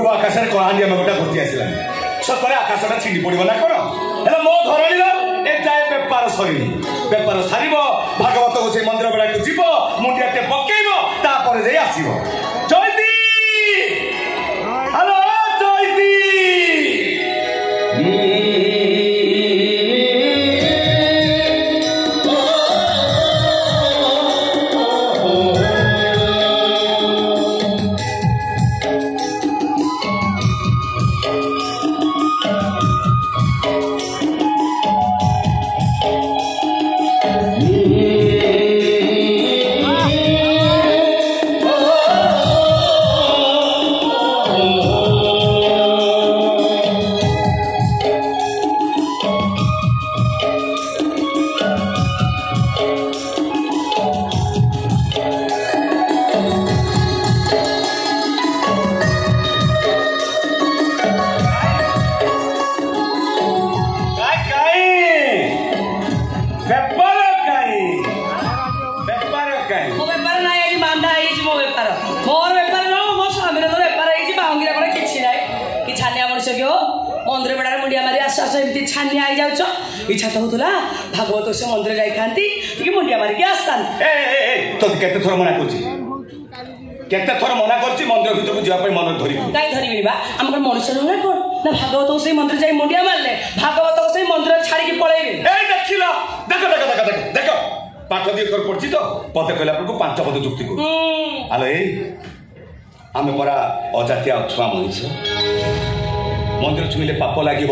पूर्व आकाश में कलाहांडिया में गोटे घटी आसला सतरे आकाशटा छिड़ी पड़ो ना कौन है मो धरणी ए जाए बेपार सरी बेपार सार भागवत को से मंदिर बेड़ा को जीव मुंडियाटे पकेब तापर जाई आसीब जयती हेलो जयती मंदिर बेड़ा मुंडिया मारी आस आस एमती छानी आई जाऊच इच्छा तो होता भागवत से मंदिर जाई था मुंडिया मारिक आसता तो केते थर मना करछि केते थर मना करछि मंदिर भीतर को जीवा मन धरि काई धरिबिनी बा हमर मनुष्य न कोन ना भागवत से मंदिर जाई मुंडिया मारले भागवत से मंदिर छाड़ी के पळेबे ए देखिला देखो पाठ दिए कर पड़छि तो पते कहला पर को पांच पद जुक्ति को आलो ए आमे परा अजातिया अछुआ मनुष्य मंदिर छुईले पाप लगे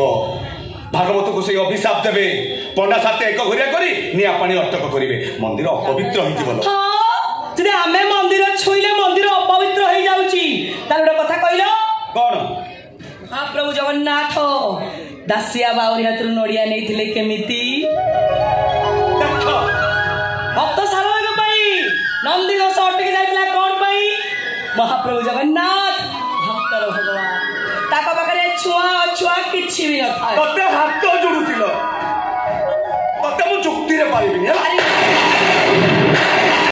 भागवत को से अभिशाप देवे पंडा साथे एक घरिया करी निया पानी अटक करेंगे मंदिर अपवित्र हो आमे मंदिर छुईले मंदिर अपवित्र हो जाउची तार गोटे कथा कहलो कौन हाँ प्रभु जगन्नाथ दासिया बाउरी हाथ नड़िया नहीं केमिति भक्त सारंग नंदी घोष अटकी जाइला कौन पाई महाप्रभु जगन्नाथ भक्तर भगवान ताका पाखरे छुआ छुआ किछि भी न थाए तते हाथ जोडुतिलो तते मु जुक्ति रे पारिबिनी